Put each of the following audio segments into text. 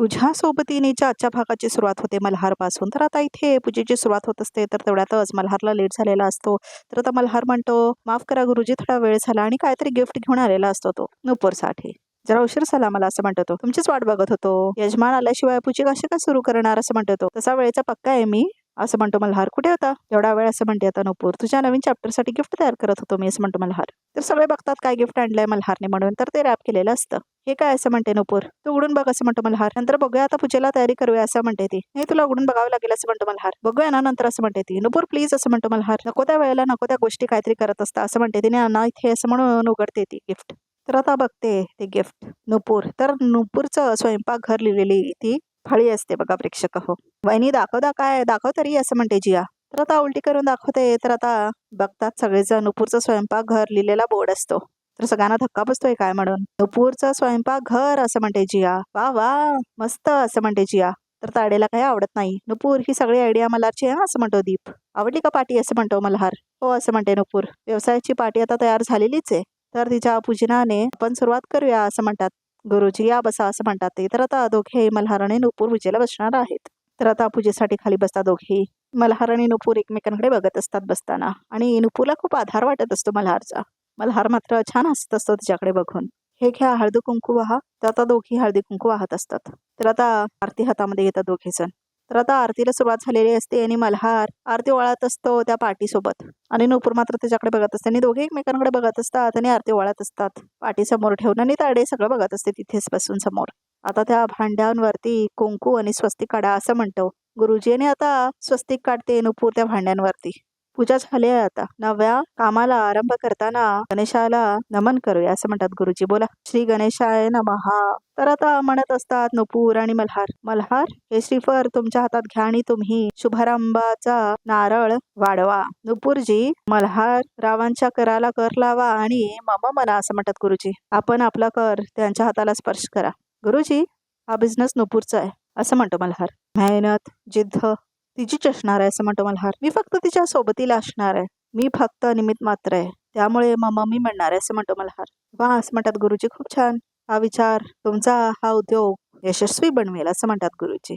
तुझ्या सोबतीनेच्या आजच्या भागाची सुरुवात होते मल्हारपासून. तर आता इथे पूजेची सुरुवात होत असते. तर तेवढ्यातच मल्हारला लेट झालेला असतो. तर आता मल्हार म्हणतो, माफ करा गुरुजी, थोडा वेळ झाला, आणि काहीतरी गिफ्ट घेऊन आलेला असतो तो नुपूरसाठी. जरा उशीर झाला मला, असं म्हणतो तो. तुमचीच वाट बघत होतो. यजमान आल्याशिवाय पूजा कशी काय सुरू करणार, असं म्हणतो तो. तसा वेळेचा पक्का आहे मी, असं म्हणतो मल्हार. कुठे होता एवढा वेळ, असं म्हणते आता नुपूर. तुझ्या नवीन चॅप्टरसाठी गिफ्ट तयार करत होतो मी, असं म्हणतो मल्हार. तर सगळे बघतात काय गिफ्ट आणलंय मल्हारने म्हणून. तर ते रॅप केलेलं असतं. हे काय, असं म्हणते नुपूर. तू उघडून बघ, असं म्हणतो मल्हार. नंतर बघूया, आता पूजेला तयारी करूया, असं म्हणते ती. नाही, तुला उघडून बघावं लागेल, असं म्हणतो मल्हार. बघूया ना नंतर, असं म्हणते ती. नुपूर प्लीज, असं म्हणतो मल्हार. नको त्या वेळेला नको त्या गोष्टी काहीतरी करत असता, असं म्हणते तिने. ना इथे, असं म्हणून उघडते ती गिफ्ट. तर आता बघते ते गिफ्ट नुपूर. तर नुपूरचं स्वयंपाकघर लिहिलेली ती फळी असते बघा प्रेक्षक हो. वहिनी दाखव काय, दाखव तरी, असं म्हणते जिया. तर आता उलटी करून दाखवते. तर आता बघतात सगळेजण नुपूरचं स्वयंपाकघर लिहिलेला बोर्ड असतो. तर सगळ्यांना धक्का बसतोय काय म्हणून. नुपूरचं स्वयंपाकघर, असं म्हणते जिया. वा वा, मस्त, असं म्हणते जिया. तर ताडेला काही आवडत नाही. नुपूर, ही सगळी आयडिया मल्हारची आहे, असं म्हणतो दीप. आवडली का पाटी, असं म्हणतो मल्हार. हो, असं म्हणते नुपूर. व्यवसायाची पाटी आता तयार झालेलीच आहे. तर तिच्या पूजनाने आपण सुरुवात करूया, असं म्हणतात गुरुजी. या बसा, असं म्हणतात ते. तर आता दोघे मल्हार आणि नुपूर पूजेला बसणार आहेत. तर आता पूजेसाठी खाली बसतात दोघेही. मल्हार आणि नुपूर एकमेकांकडे बघत असतात बसताना, आणि नुपूरला खूप आधार वाटत असतो मल्हारचा. मल्हार मात्र छान हसत असतो तिच्याकडे बघून. हे घ्या, हळदी कुंकू वाहा. तर आता दोघी हळदी कुंकू वाहत असतात. तर आता आरती हातामध्ये घेतात दोघे जण. तर आता आरतीला सुरुवात झालेली असते, आणि मल्हार आरती ओवाळत असतो त्या पाटीसोबत, आणि नुपूर मात्र त्याच्याकडे बघत असते. आणि दोघे एकमेकांकडे बघत असतात आणि आरती ओवाळत असतात पाटी समोर ठेवून. आणि ताडे सगळं बघत असते तिथेच बसून समोर. आता त्या भांड्यांवरती कुंकू आणि स्वस्तिक काढा, असं म्हणतो गुरुजी. आणि आता स्वस्तिक काढते नुपूर त्या भांड्यांवरती. पूजा झाली आहे. आता नव्या कामाला आरंभ करताना गणेशाला नमन करूया, असं म्हणतात गुरुजी. बोला, श्री गणेशाय नमहा. तर आता म्हणत असतात नुपूर आणि मल्हार. मल्हार, हे श्रीफळ तुमच्या हातात घ्या, आणि तुम्ही शुभारंभाचा नारळ वाढवा. नुपूरजी, मल्हार रावांच्या कराला कर लावा आणि मम म्हणा, असं म्हणतात गुरुजी. आपण आपला कर त्यांच्या हाताला स्पर्श करा. गुरुजी, हा बिझनेस नुपूरचा आहे, असं म्हणतो मल्हार. मेहनत, जिद्द तिचीच असणार आहे, असं म्हणतो मल्हार. मी फक्त तिच्या सोबतीला असणार आहे. मी फक्त निमित्त मात्र आहे. त्यामुळे मम्मा मी म्हणणार आहे, असं म्हणतो मल्हार. वा, असं म्हणतात गुरुजी. खूप छान. हा विचार तुमचा हा उद्योग यशस्वी बनवेल, असं म्हणतात गुरुजी.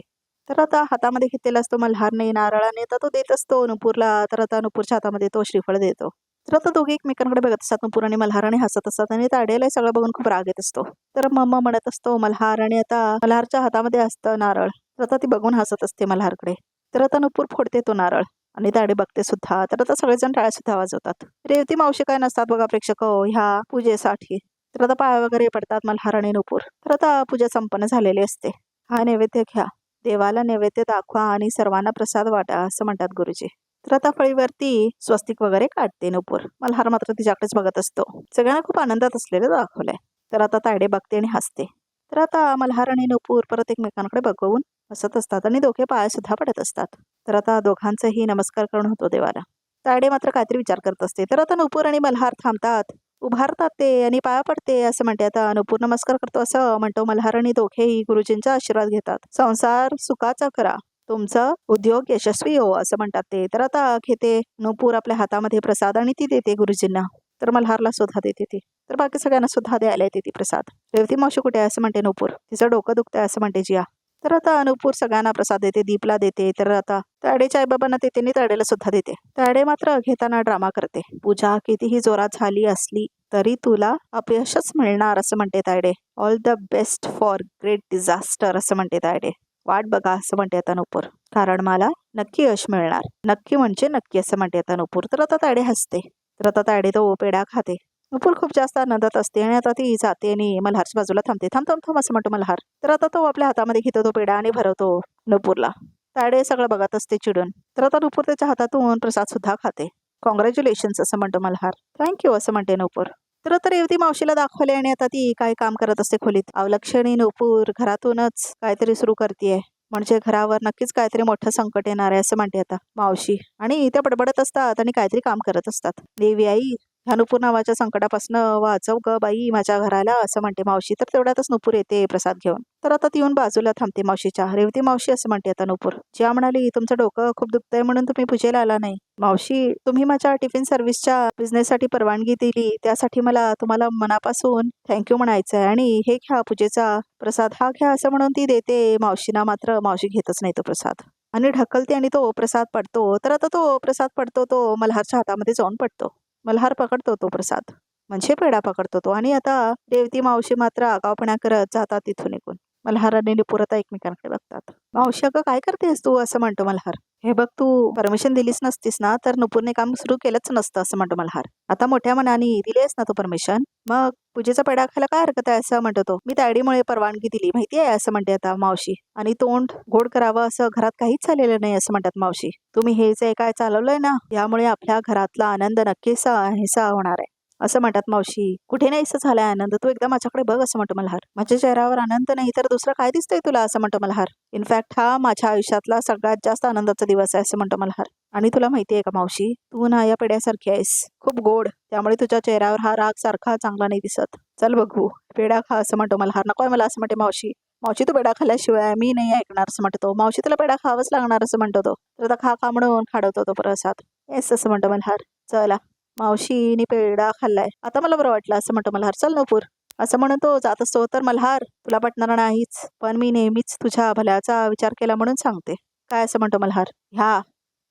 तर आता हातामध्ये घेतलेला असतो मल्हारने नारळाने. आता तो देत असतो नुपूरला. तर आता नुपूरच्या हातामध्ये तो श्रीफळ देतो. तर आता दोघे एकमेकांकडे बघत असतात नुपूर आणि मल्हार, आणि हसत असतात. आणि ताडेला सगळं बघून खूप राग येत असतो. तर मम्मा म्हणत असतो मल्हार, आणि आता मल्हारच्या हातामध्ये असतं नारळ. तर आता ती बघून हसत असते मल्हारकडे. तर आता नुपूर फोडते तो नारळ, आणि ताडे बघते सुद्धा. तर आता सगळेजण टाळ्या सुद्धा वाजवतात. रेवती मावशी काय नसतात बघा प्रेक्षक ह्या पूजेसाठी. तर आता पाय वगैरे पडतात मल्हार आणि नुपूर. तर आता पूजा संपन्न झालेली असते. हा नैवेद्य घ्या, देवाला नैवेद्य दाखवा, आणि सर्वांना प्रसाद वाटा, असं म्हणतात गुरुजी. तर आता फळीवरती स्वस्तिक वगैरे काढते नुपूर. मल्हार मात्र तिच्याकडेच बघत असतो. सगळ्यांना खूप आनंदात असलेलं दाखवलंय. तर आता ताडे बघते आणि हसते. तर आता मल्हार आणि नुपूर परत एकमेकांकडे बघून हसत असतात, आणि दोघे पाय सुद्धा पडत असतात. तर आता दोघांचाही नमस्कार करून होतो देवाला. ताडे मात्र काहीतरी विचार करत असते. तर आता नुपूर आणि मल्हार थांबतात, उभारतात ते, आणि पाया पडते, असं म्हणते. आता नुपूर नमस्कार करतो, असं म्हणतो मल्हार, आणि दोघेही गुरुजींचा आशीर्वाद घेतात. संसार सुखाचा करा, तुमचा उद्योग यशस्वी हो, असं म्हणतात ते. तर आता घेते नुपूर आपल्या हातामध्ये प्रसाद, आणि ती देते गुरुजींना. तर मल्हारला सुद्धा देते ती. तर बाकी सगळ्यांना सुद्धा द्यायला येते ती प्रसाद. रेवती मावशी कुठे आहे, असं म्हणते नुपूर. तिचं डोकं दुखतंय, असं म्हणते जिया. तर आता नुपूर सगळ्यांना प्रसाद देते, दीपला देते. तर आता ताडेच्या आईबाबांना देते, आणि ताडेला सुद्धा देते. ताडे मात्र घेताना ड्रामा करते. पूजा कितीही जोरात झाली असली तरी तुला अपयशच मिळणार, असं म्हणते Tayde. All the best for great disaster, असं म्हणते तायडे. वाट बघा, असं म्हणते आता नुपूर, कारण मला नक्की यश मिळणार. नक्की म्हणजे नक्की, असं म्हणते आता नुपूर. तर आता तायडे हसते. तर आता तायडे तो पेढा खाते. नुपूर खूप जास्त आनंदात असते, आणि आता ती जाते आणि मल्हारच्या बाजूला थांबते. थांब थांब थांब, असं म्हणतो मल्हार. तर आता तो आपल्या हातामध्ये घेतो तो पेढा, आणि भरवतो नुपूरला. तायडे सगळं बघत असते चिडून. तर आता नुपूर त्याच्या हातातून प्रसाद सुद्धा खाते. कॉंग्रॅच्युलेशन्स, असं म्हणतो मल्हार. थँक्यू, असं म्हणते नुपूर. तर आता रेवती मावशीला दाखवले, आणि आता ती काय काम करत असते खोलीत. अवलक्षणी नुपूर घरातूनच काहीतरी सुरू करते, म्हणजे घरावर नक्कीच काहीतरी मोठं संकट येणार आहे, असं म्हणते आता मावशी. आणि त्या बडबडत असतात आणि काहीतरी काम करत असतात. देवी आई, ह्या नुपूर नावाच्या संकटापासून वाचव ग बाई माझ्या घराला असं म्हणते मावशी. तर तेवढ्यातच नुपूर येते प्रसाद घेऊन. तर आता ती येऊन बाजूला थांबते मावशीच्या. रेवती मावशी असं म्हणते आता नुपूर. जिया म्हणाली तुमचं डोकं खूप दुखतंय म्हणून तुम्ही पूजेला आला नाही. मावशी तुम्ही माझ्या टिफिन सर्व्हिसच्या बिझनेससाठी परवानगी दिली त्यासाठी मला तुम्हाला मनापासून थँक्यू म्हणायचं आहे. आणि हे घ्या पूजेचा प्रसाद हा घ्या असं म्हणून ती देते मावशीना. मात्र मावशी घेतच नाही तो प्रसाद आणि ढकलते आणि तो प्रसाद पडतो. तर आता तो प्रसाद पडतो तो मल्हारच्या हातामध्ये जाऊन पडतो. मल्हार पकडतो तो प्रसाद म्हणजे पेढा पकडतो तो. आणि आता रेवती मावशी मात्र आगाऊपणा करत जातात तिथून निघून. मल्हार आणि नुपूर आता एकमेकांकडे बघतात. मावशी अगं काय करतेस तू असं म्हणतो मल्हार. हे बघ तू परमिशन दिलीच नसतीस ना तर नुपूरने काम सुरू केलंच नसतं असं म्हणतो मल्हार. आता मोठ्या मनाने दिलीस ना तू परमिशन मग पूजेचा पेढा खायला काय हरकत आहे असं म्हणतो तो. मी तायडीमुळे परवानगी दिली माहिती आहे असं म्हणते आता मावशी. आणि तोंड गोड करावं असं घरात काहीच झालेलं नाही असं म्हणतात मावशी. तुम्ही हे जे काय चालवलंय ना यामुळे आपल्या घरातला आनंद नक्कीच नाहीसा होणार आहे असं म्हणतात मावशी. कुठे नाहीसा झालाय आनंद तू एकदा माझ्याकडे बघ असं म्हणतो मल्हार. माझ्या चेहऱ्यावर आनंद नाही तर दुसरं काय दिसतंय तुला असं म्हणतो मल्हार. इनफॅक्ट हा माझ्या आयुष्यातला सगळ्यात जास्त आनंदाचा दिवस आहे असं म्हणतो मल्हार. आणि तुला माहितीये का मावशी तू ना या पेढ्यासारखी आहेस खूप गोड त्यामुळे तुझ्या चेहऱ्यावर हा राग सारखा चांगला नाही दिसत. चल बघू पेढा खा असं म्हणतो मल्हार. नकोय मला असं म्हणते मावशी. मावशी तू पेढा खाल्ल्याशिवाय मी नाही ऐकणार असं म्हणतो. मावशी तुला पेढा खावाच लागणार असं म्हणतो तो. तर आता खा खा म्हणून खाडवतो तो प्रसाद. येस असं म्हणतो मल्हार. चला मावशीने पेढा खाल्लाय आता मला बरं वाटलं असं म्हणतो मल्हार. चल नुपूर असं म्हणून तो जात असतो. तर मल्हार तुला पटणार नाहीच पण मी नेहमीच तुझ्या भल्याचा विचार केला म्हणून सांगते. काय असं म्हणतो मल्हार.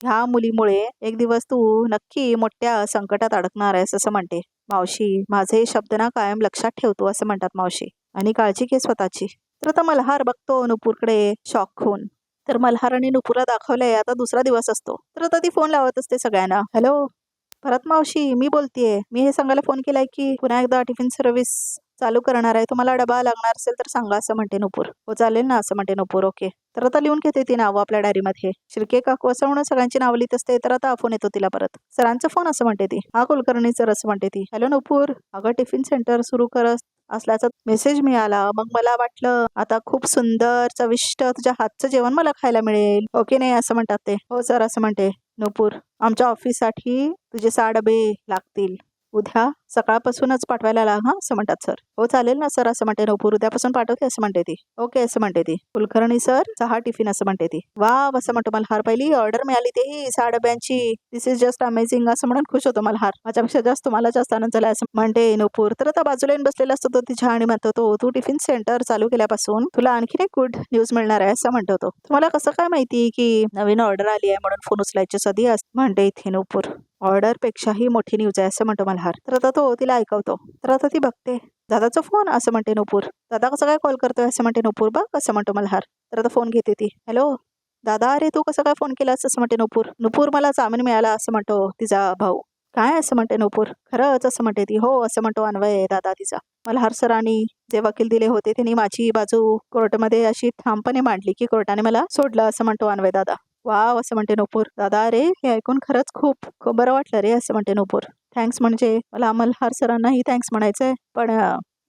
ह्या मुलीमुळे एक दिवस तू नक्की मोठ्या संकटात अडकणार आहेस असं म्हणते मावशी. माझे शब्द ना कायम लक्षात ठेवतो असं म्हणतात मावशी. आणि काळजी घे स्वतःची. तर आता मल्हार बघतो नुपूरकडे शॉक होऊन. तर मल्हार आणि नुपूरला दाखवलंय आता दुसरा दिवस असतो. तर आता ती फोन लावत असते सगळ्यांना. हॅलो भरत मावशी मी बोलतेय. मी हे सांगायला फोन केलाय की पुन्हा एकदा टिफिन सर्व्हिस चालू करणार आहे. तुम्हाला डबा लागणार असेल तर सांगा असं म्हणते नुपूर. हो चालेल ना असं म्हणते नुपूर. ओके. तर आता लिहून घेते ती नावं आपल्या डायरीमध्ये. शिर्के काकू असं म्हणून सगळ्यांची नावं लिहित असते. तर आता फोन येतो तिला परत. सरांचा फोन असं म्हणते ती. हा कुलकर्णी सर असं म्हणते ती. हॅलो नुपूर अगं टिफिन सेंटर सुरू करत असल्याचा मेसेज मिळाला. मग मला वाटलं आता खूप सुंदर चविष्ट तुझ्या हातचं जेवण मला खायला मिळेल. ओके नाही असं म्हणतात ते. हो सर असं म्हणते नुपूर. आमच्या ऑफिससाठी तुझे 6 डबे लागतील. उद्या सकाळपासूनच पाठवायला लाग हा असं म्हणतात सर. हो चालेल ना सर असं म्हणते नुपूर. उद्यापासून पाठवते असं म्हणते ती. ओके असं म्हणते ती. कुलकर्णी सर 6 टिफिन असं म्हणते ती. वाव असं म्हणतो मल्हार. पहिली ऑर्डर मिळाली तेही 6 डब्यांची. दिस इज जस्ट अमेझिंग असं म्हणून खुश होतो मल्हार. माझ्यापेक्षा जास्त तुम्हाला जास्त आनंद झाला असं म्हणते नुपूर. तर आता बाजूला येऊन बसलेला असतो तो तिच्या आणि म्हणतो तो तू टिफिन सेंटर चालू केल्यापासून तुला आणखीन एक गुड न्यूज मिळणार आहे असं म्हणतो तो. तुम्हाला कसं काय माहिती की नवीन ऑर्डर आली आहे म्हणून फोन उचलायची सदी म्हणते इथे नुपूर. ऑर्डर पेक्षाही मोठी न्यूज आहे असं म्हणतो मल्हार. तर आता तो तिला ऐकवतो. तर आता ती बघते दादाचा फोन असं म्हणते नुपूर. दादा कसं काय कॉल करतोय असं म्हणते नुपूर. बघ असं म्हणतो मल्हार. तर आता फोन घेते ती. हॅलो दादा अरे तू कसं काय फोन केलास असं म्हणते नुपूर. नुपूर मला जामीन मिळाला असं म्हणतो तिचा भाऊ. काय असं म्हणते नुपूर. खरंच असं म्हणते ती. हो असं म्हणतो अन्वय दादा तिचा. मल्हार सरांनी जे वकील दिले होते त्यांनी माझी बाजू कोर्टमध्ये अशी ठामपणे मांडली की कोर्टाने मला सोडलं असं म्हणतो अन्वय दादा. वाव असं म्हणते नुपूर. दादा रे हे ऐकून खरंच खूप खूप बरं वाटलं रे असं म्हणते नुपूर. थँक्स म्हणजे मला मल्हार सरांनाही थँक्स म्हणायचंय पण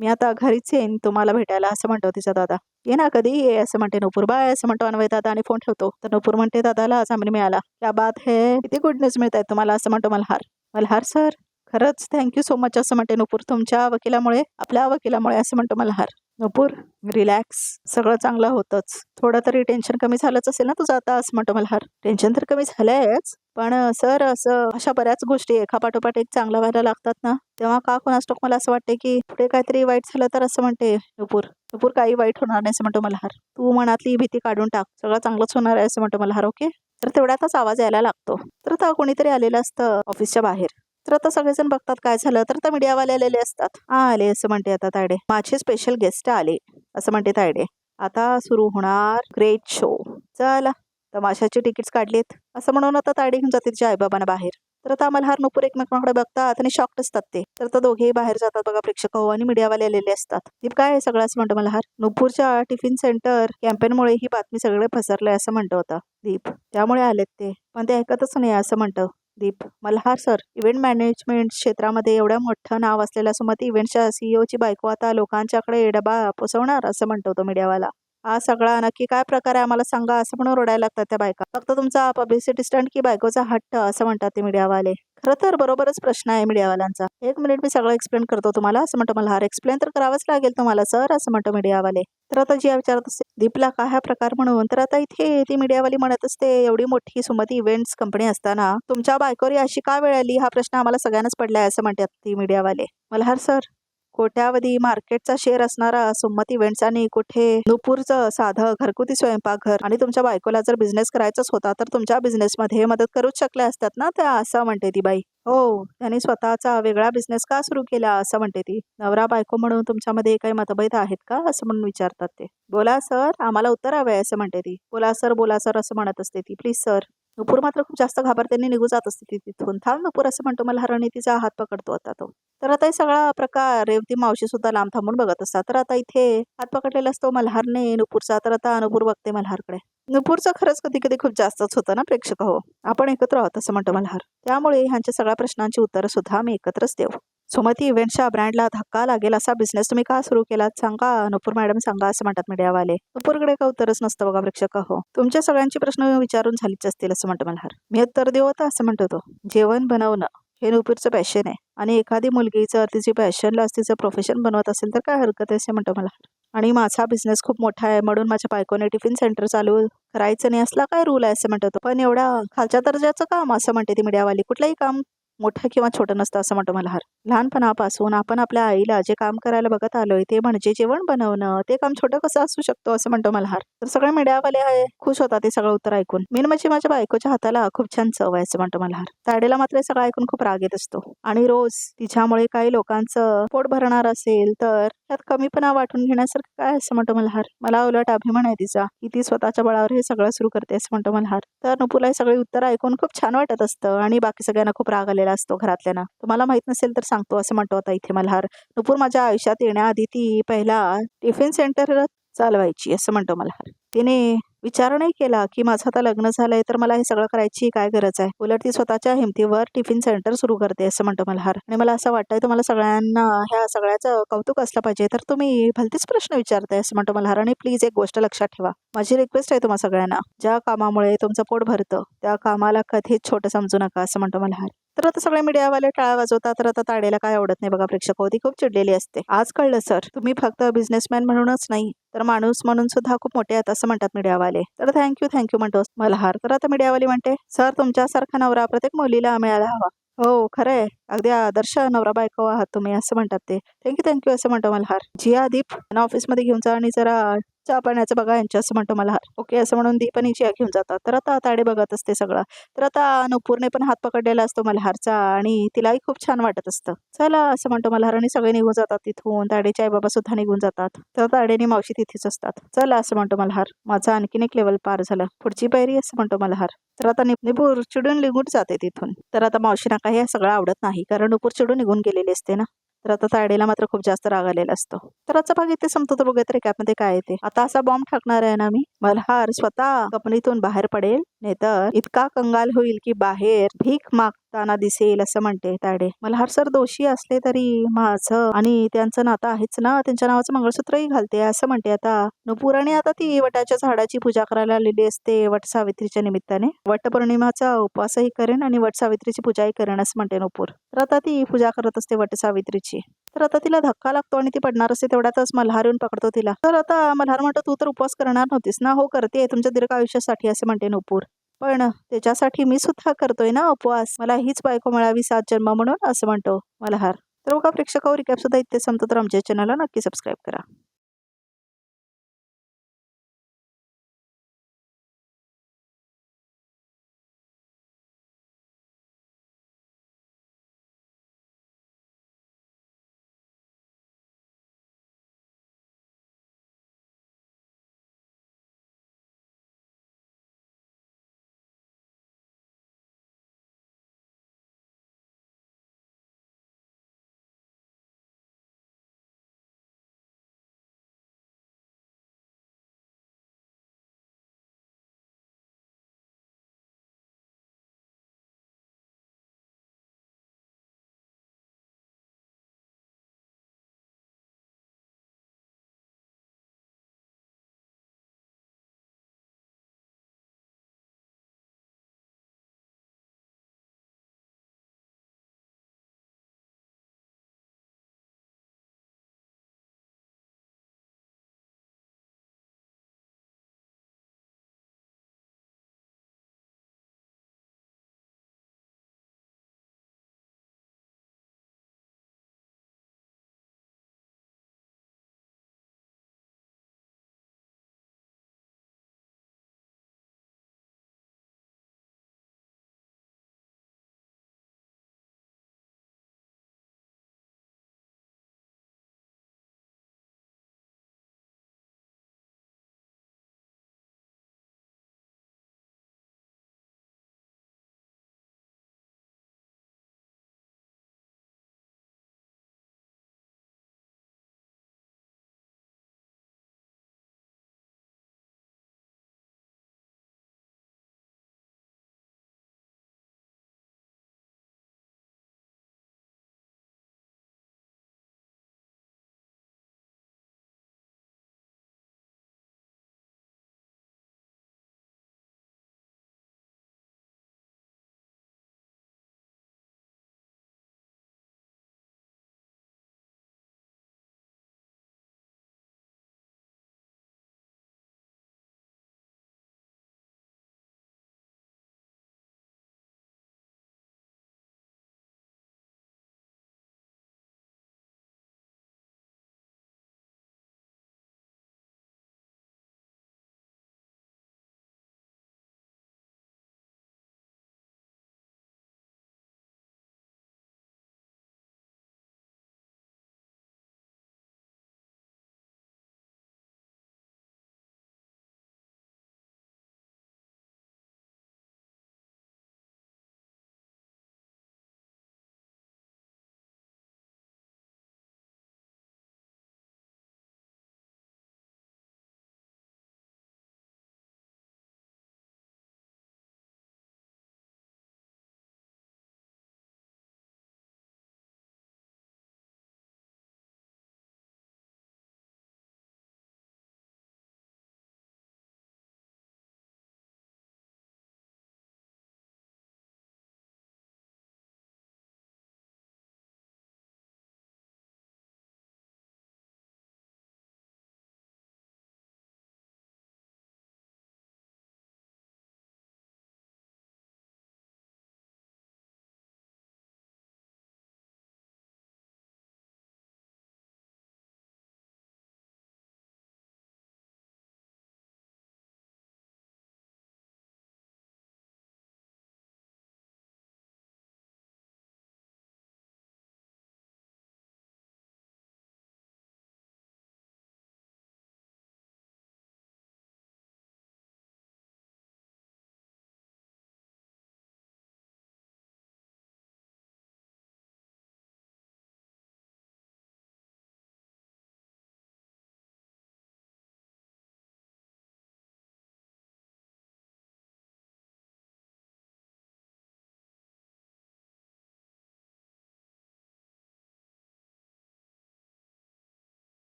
मी आता घरीच येईन तुम्हाला भेटायला असं म्हणतो तिचा दादा. ये ना कधी ये असं म्हणते नुपूर. बाय असं म्हणतो अन्वय दादा आणि फोन ठेवतो. तर नुपूर म्हणते दादाला जामीन मिळाला. क्या बात है किती गुड न्यूज मिळत आहेत तुम्हाला असं म्हणतो मल्हार. मल्हार सर खरंच थँक्यू सो मच असं म्हणते नुपूर. तुमच्या वकिलामुळे आपल्या वकिलामुळे असं म्हणतो मल्हार. नुपूर रिलॅक्स सगळं चांगलं होतंच. थोडं तरी टेन्शन कमी झालंच असेल ना तुझं आता असं म्हणतो मल्हार. टेन्शन तर कमी झालंयच पण सर असं अशा बऱ्याच गोष्टी एकापाठोपाठ एक चांगला व्हायला लागतात ना तेव्हा का कोणास ठाऊक मला असं वाटते की पुढे काहीतरी वाईट झालं तर असं म्हणते नुपूर. नुपूर काही वाईट होणार नाही असं म्हणतो मल्हार. तू मनातली भीती काढून टाक सगळं चांगलंच होणार आहे असं म्हणतो मल्हार. ओके. तर तेवढ्यातच आवाज यायला लागतो. तर आता कोणीतरी आलेलं असतं ऑफिसच्या बाहेर. तर आता सगळेजण बघतात काय झालं. तर आता मीडियावाले आलेले असतात. आले असं म्हणते आता तायडे. माझे स्पेशल गेस्ट आले असं म्हणते तायडे. आता सुरू होणार ग्रेट शो. चला तमाशाची तिकीट्स काढलीत असं म्हणून आता तायडे घेऊन जाते तिच्या आईबाबांना बाहेर. तर आता मल्हार नुपूर एकमेकांकडे बघतात आणि शॉक्ट असतात ते. तर आता दोघेही बाहेर जातात बघा प्रेक्षक हो आणि मीडियावाले आलेले असतात. दीप काय सगळं असं म्हणतो मल्हार. नुपूरच्या टिफिन सेंटर कॅम्पेनमुळे ही बातमी सगळे पसरले असं म्हणतो होता दीप. त्यामुळे आलेत ते पण ते ऐकतच नाही असं म्हणतं दीप. मल्हार सर इव्हेंट मॅनेजमेंट क्षेत्रामध्ये एवढं मोठं नाव असलेल्या सुमती इव्हेंटच्या सीईओची बायको आता लोकांच्याकडे डबा पोचवणार असं म्हणतो तो मीडियावाला. हा सगळा नक्की काय प्रकार आहे आम्हाला सांगा असं म्हणून रडायला लागतात त्या बायका. फक्त तुमचा पब्लिसिटी स्टंट की बायकोचा हट्ट असं म्हणतात ते मीडियावाले. खरं तर बरोबरच प्रश्न आहे मीडियावाल्यांचा. 1 मिनिट मी सगळं एक्सप्लेन करतो तुम्हाला असं म्हणतो मल्हार. एक्सप्लेन तर करावंच लागेल तुम्हाला सर असं म्हणतो मीडियावाले. तर आता जी विचारत असते दीपला काय हा प्रकार म्हणून, तर आता इथे ती मीडियावाली म्हणत असते एवढी मोठी सुमती इव्हेंट्स कंपनी असताना तुमच्या बायकोरी अशी का वेळ आली हा प्रश्न आम्हाला सगळ्यांनाच पडलाय असं म्हणतात ती मीडियावाले. मल्हार सर कोट्यावधी मार्केटचा शेअर असणारा सुमती इव्हेंट्स आणि कुठे नुपूरचं साधं घरगुती स्वयंपाकघर आणि तुमच्या बायकोला जर बिझनेस करायचाच होता तर तुमच्या बिझनेसमध्ये मदत करूच शकल्या असतात ना त्या असं म्हणते ती बाई. हो त्यांनी स्वतःचा वेगळा बिझनेस का सुरू केला असं म्हणते ती. नवरा बायको म्हणून तुमच्यामध्ये काही मतभेद आहेत का असं म्हणून विचारतात ते. बोला सर आम्हाला उत्तर हवंय असं म्हणते ती. बोला सर असं म्हणत असते ती. Please sir. नुपूर मात्र खूप जास्त घाबरतेने निघून जात असते ती तिथून. थांब नुपूर असं म्हणतो मल्हार आणि तिचा हात पकडतो आता तो. तर आता हे सगळा प्रकार रेवती मावशी सुद्धा लांब थांबून बघत असतात. तर आता इथे हात पकडलेला असतो मल्हारने नुपूरचा. तर आता नुपूर बघते मल्हारकडे. नुपूरचं खरंच कधी कधी खूप जास्तच होतं ना प्रेक्षक हो. आपण एकत्र आहोत असं म्हणतो मल्हार. त्यामुळे ह्यांच्या सगळ्या प्रश्नांची उत्तरं सुद्धा आम्ही एकत्रच देऊ. सुमती इव्हेंटच्या ब्रँडला धक्का लागेल असा बिझनेस तुम्ही का सुरू केलात सांगा नुपूर मॅडम सांगा असं म्हणतात मीडियावाले. नुपूरकडे का उत्तरच नसतं बघा प्रेक्षक हो. तुमच्या सगळ्यांची प्रश्न विचारून झालीच असतील असं म्हणतो मल्हार. मी उत्तर देऊ आता असं म्हणतो तो. जेवण बनवणं हे नुपूरचं पॅशन आहे आणि एखादी मुलगी जर तिची पॅशनला तिचं प्रोफेशन बनवत असेल तर काय हरकत आहे असं म्हणतो मल्हार. आणि माझा बिझनेस खूप मोठा आहे म्हणून माझ्या बायकोने टिफिन सेंटर चालू करायचं नाही असला काय रूल आहे असं म्हणतो तो. पण एवढा खालच्या दर्जाचं काम असं म्हणते ती मीडियावाली. कुठलंही काम मोठं किंवा छोटं नसतं असं म्हणतो मल्हार. लहानपणापासून आपण आपल्या आईला जे काम करायला बघत आलोय ते म्हणजे जेवण बनवणं. ते काम छोटं कसं असू शकतो असं म्हणतो मल्हार. तर सगळे मीडियावाले खुश होतात ते सगळं उत्तर ऐकून. मेन म्हणजे माझ्या बायकोच्या हाताला खूप छान चव आहे असं म्हणतो मल्हार. ताडेला मात्र हे सगळं ऐकून खूप राग येत असतो आणि रोज तिच्यामुळे काही लोकांचं पोट भरणार असेल तर त्यात कमीपणा वाटून घेण्यासारखं काय असं म्हणतो मल्हार. मला उलट अभिमान आहे तिचा की ती स्वतःच्या बळावर हे सगळं सुरू करते असं म्हणतो मल्हार. तर नुपूरला हे सगळे उत्तर ऐकून खूप छान वाटत असतं आणि बाकी सगळ्यांना खूप राग आलेला असतो घरातल्यांना. तुम्हाला माहित नसेल तर सांगतो असं म्हणतो आता इथे मल्हार. नुपूर माझ्या आयुष्यात येण्याआधी ती पहिला टिफिन सेंटर चालवायची असं म्हणतो मल्हार. तिने विचार नाही केला की माझं आता लग्न झालंय तर मला हे सगळं करायची काय गरज आहे. उलट ती स्वतःच्या हिमतीवर टिफिन सेंटर सुरू करते असं म्हणतो मल्हार. आणि मला असं वाटतंय तुम्हाला सगळ्यांना ह्या सगळ्याचं कौतुक असलं पाहिजे तर तुम्ही भलतीच प्रश्न विचारताय असं म्हणतो मल्हार. आणि प्लीज एक गोष्ट लक्षात ठेवा. माझी रिक्वेस्ट आहे तुम्हा सगळ्यांना. ज्या कामामुळे तुमचं पोट भरतं त्या कामाला कधीच छोटं समजू नका असं म्हणतो मल्हार. तर आता सगळे मीडियावाले टाळ्या वाजवतात. तर आता ताडेला काय आवडत नाही बघा प्रेक्षक होती खूप चिडलेली असते. आज कळलं सर तुम्ही फक्त बिझनेसमॅन म्हणूनच नाही तर माणूस म्हणून सुद्धा खूप मोठे आहेत असं म्हणतात मीडियावाले. तर थँक्यू म्हणतो मल्हार. तर आता मीडियावाली म्हणते सर तुमच्यासारखा नवरा प्रत्येक मुलीला मिळायला हवा. हो खरंय अगदी आदर्श नवरा बायको आहात तुम्ही असं म्हणतात ते. थँक्यू असं म्हणतो मल्हार. जिया दीप ऑफिसमध्ये घेऊन जा आणि जरा चहा पाण्याचं बघा यांच्या असं म्हणतो मल्हार. ओके असं म्हणून दीप आणि जिया घेऊन जातात. तर आता ताडे बघत असते सगळं. तर आता नुपूरने पण हात पकडलेला असतो मल्हारचा आणि तिलाही खूप छान वाटत असतं. चला असं म्हणतो मल्हार आणि सगळे निघून जातात तिथून. ताडेचे आई बाबा सुद्धा निघून जातात. तर ताडेने मावशी तिथेच असतात. चला असं म्हणतो मल्हार. माझं आणखीन एक लेवल पार झालं. पुढची पायरी असं म्हणतो मल्हार. तर आता नुपूर चिडून निघून जाते तिथून. तर आता मावशीना काही हे सगळं आवडत नाही कारण नुपूर चिडून निघून गेलेली असते ना. तर आता ताडेला मात्र खूप जास्त राग आलेला असतो. तर आजचा भाग इथे संपतो. तर बघूया रेकॅपमध्ये काय येते. आता असा बॉम्ब टाकणार आहे ना मी. मल्हार स्वतः कंपनीतून बाहेर पडेल नाहीतर इतका कंगाल होईल की बाहेर भीक मागताना दिसेल असं म्हणते ताडे. मल्हार सर दोषी असले तरी माझं आणि त्यांचं नातं आहेच ना. त्यांच्या नावाचं मंगळसूत्रही घालते असं म्हणते आता नुपूर. आणि आता ती वटाच्या झाडाची पूजा करायला आलेली असते वट सावित्रीच्या निमित्ताने. वट पौर्णिमाचा उपवासही करेन आणि वट सावित्रीची पूजाही करेन असं म्हणते नुपूर. तर आता ती पूजा करत असते वट सावित्रीची. तर आता तिला धक्का लागतो आणि ती पडणार असते तेवढ्यातच मल्हार येऊन पकडतो तिला. तर आता मल्हार म्हणतो तू तर उपवास करणार नव्हतीस ना. हो करते तुमच्या दीर्घ आयुष्यासाठी असं म्हणते नुपूर. पण त्याच्यासाठी मी सुद्धा करतोय ना उपवास. मला हीच बायको मिळावी 7 जन्म म्हणून असं म्हणतो मल्हार. तर बघा प्रेक्षकावर रिकॅप सुद्धा इथे संपतो. तर आमच्या चॅनलला नक्की सबस्क्राईब करा.